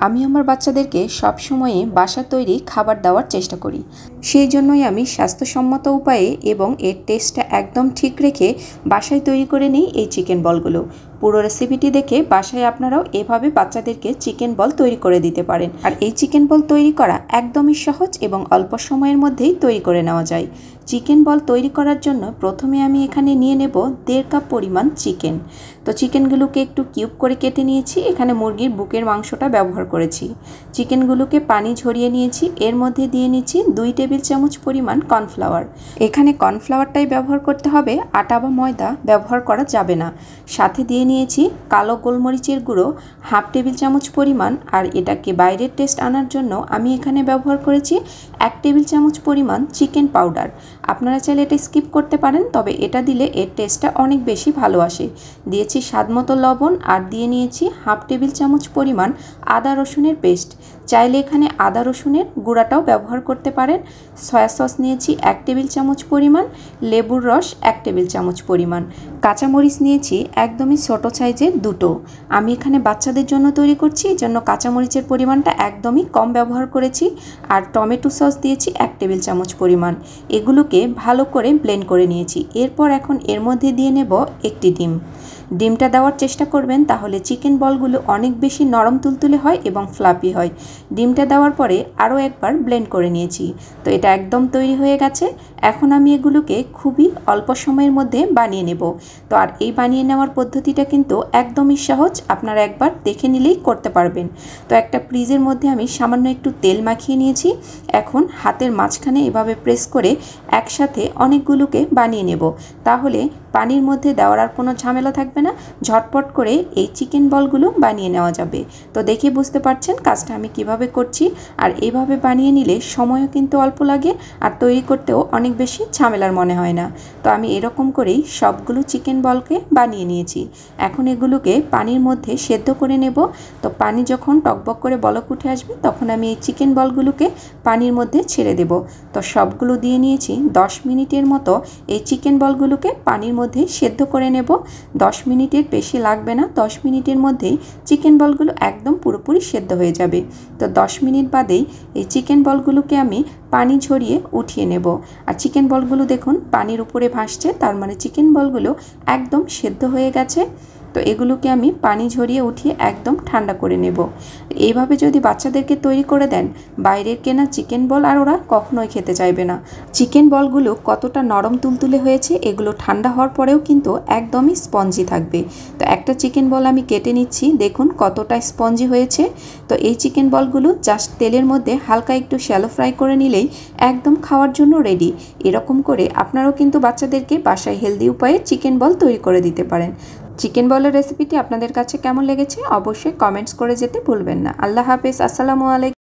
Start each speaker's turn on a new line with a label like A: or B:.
A: আমি আমার বাচ্চাদেরকে সবসময়ই বাসার তৈরি খাবার দেওয়ার চেষ্টা করি। সেই জন্যই আমি স্বাস্থ্যসম্মত উপায়ে এবং এর টেস্টটা একদম ঠিক রেখে বাসায় তৈরি করে নিই এই চিকেন বলগুলো। পুরো রেসিপিটি দেখে বাসায় আপনারাও এভাবে বাচ্চাদেরকে চিকেন বল তৈরি করে দিতে পারেন। আর এই চিকেন বল তৈরি করা একদমই সহজ এবং অল্প সময়ের মধ্যেই তৈরি করে নেওয়া যায়। চিকেন বল তৈরি করার জন্য প্রথমে আমি এখানে নিয়ে নেব 1.5 কাপ পরিমাণ চিকেন। তো চিকেনগুলোকে একটু কিউব করে কেটে নিয়েছি। এখানে মুরগির বুকের মাংসটা ব্যবহার করেছি। চিকেনগুলোকে পানি ঝরিয়ে নিয়েছি। এর মধ্যে দিয়ে নিচ্ছি 2 টেবিল চামচ পরিমাণ কর্নফ্লাওয়ার। এখানে কর্নফ্লাওয়ারটাই ব্যবহার করতে হবে, আটা বা ময়দা ব্যবহার করা যাবে না। সাথে দিয়ে নিয়েছি কালো গোলমরিচের গুঁড়ো 1/2 টেবিল চামচ পরিমাণ। আর এটাকে বাইরের টেস্ট আনার জন্য আমি এখানে ব্যবহার করেছি 1 টেবিল চামচ পরিমাণ চিকেন পাউডার। আপনারা চাইলে এটা স্কিপ করতে পারেন, তবে এটা দিলে এর টেস্টটা অনেক বেশি ভালো আসে। দিয়েছি স্বাদমতো লবণ আর দিয়ে নিয়েছি 1/2 টেবিল চামচ পরিমাণ আদা রসুনের পেস্ট। চাইলে এখানে আদা রসুনের গুঁড়াটাও ব্যবহার করতে পারেন। সয়া সস নিয়েছি 1 টেবিল চামচ পরিমাণ, লেবুর রস 1 টেবিল চামচ পরিমাণ। কাঁচামরিচ নিয়েছি একদমই ছোট সাইজের 2টো। আমি এখানে বাচ্চাদের জন্য তৈরি করছি, এই জন্য কাঁচামরিচের পরিমাণটা একদমই কম ব্যবহার করেছি। আর টমেটো সস দিয়েছি 1 টেবিল চামচ পরিমাণ। এগুলোকে ভালো করে ব্লেন্ড করে নিয়েছি। এরপর এখন এর মধ্যে দিয়ে নেব একটি ডিম। ডিমটা দেওয়ার চেষ্টা করবেন, তাহলে চিকেন বলগুলো অনেক বেশি নরম তুলতুলে হয় এবং ফ্লাফি হয়। ডিমটা দেওয়ার পরে আরও একবার ব্লেন্ড করে নিয়েছি। তো এটা একদম তৈরি হয়ে গেছে। এখন আমি এগুলোকে খুবই অল্প সময়ের মধ্যে বানিয়ে নেব। তো আর এই বানিয়ে নেওয়ার পদ্ধতিটা কিন্তু একদমই সহজ, আপনারা একবার দেখে নিলেই করতে পারবেন। তো একটা ফ্রিজের মধ্যে আমি সামান্য একটু তেল মাখিয়ে নিয়েছি। এখন হাতের মাঝখানে এভাবে প্রেস করে একসাথে অনেকগুলোকে বানিয়ে নেব। তাহলে পানির মধ্যে দেওয়ার আর কোনো ঝামেলা থাকবে না, ঝটপট করে এই চিকেন বলগুলো বানিয়ে নেওয়া যাবে। তো দেখে বুঝতে পারছেন কাজটা আমি কিভাবে করছি। আর এইভাবে বানিয়ে নিলে সময়ও কিন্তু অল্প লাগে আর তৈরি করতেও অনেক বেশি ঝামেলার মনে হয় না। তো আমি এরকম করেই সবগুলো চিকেন বলকে বানিয়ে নিয়েছি। এখন এগুলোকে পানির মধ্যে সেদ্ধ করে নেব। তো পানি যখন টকবক করে বলক উঠে আসবে তখন আমি এই চিকেন বলগুলোকে পানির মধ্যে ছেড়ে দেব। তো সবগুলো দিয়ে নিয়েছি। 10 মিনিটের মতো এই চিকেন বলগুলোকে পানির মধ্যে সেদ্ধ করে নেব। 10 মিনিটের বেশি লাগবে না, 10 মিনিটের মধ্যেই চিকেন বলগুলো একদম পুরোপুরি সেদ্ধ হয়ে যাবে। তো 10 মিনিট বাদেই এই চিকেন বলগুলোকে আমি পানি ঝরিয়ে উঠিয়ে নেব। আর চিকেন বলগুলো দেখুন পানির উপরে ভাসছে, তার মানে চিকেন বলগুলো একদম সেদ্ধ হয়ে গেছে। তো এগুলোকে আমি পানি ঝরিয়ে উঠিয়ে একদম ঠান্ডা করে নেব। এইভাবে যদি বাচ্চাদেরকে তৈরি করে দেন, বাইরের কেনা চিকেন বল আর ওরা কখনোই খেতে চাইবে না। চিকেন বলগুলো কতটা নরম তুলতুলে হয়েছে, এগুলো ঠান্ডা হওয়ার পরেও কিন্তু একদমই স্পঞ্জি থাকবে। তো একটা চিকেন বল আমি কেটে নিচ্ছি, দেখুন কতটা স্পঞ্জি হয়েছে। তো এই চিকেন বলগুলো জাস্ট তেলের মধ্যে হালকা একটু শ্যালো ফ্রাই করে নিলেই একদম খাওয়ার জন্য রেডি। এরকম করে আপনারাও কিন্তু বাচ্চাদেরকে বাসায় হেলদি উপায়ে চিকেন বল তৈরি করে দিতে পারেন। চিকেন বলের রেসিপিটি আপনাদের কাছে কেমন লেগেছে অবশ্যই কমেন্টস করে যেতে ভুলবেন না। আল্লাহ হাফেজ, আসসালামু আলাইকুম।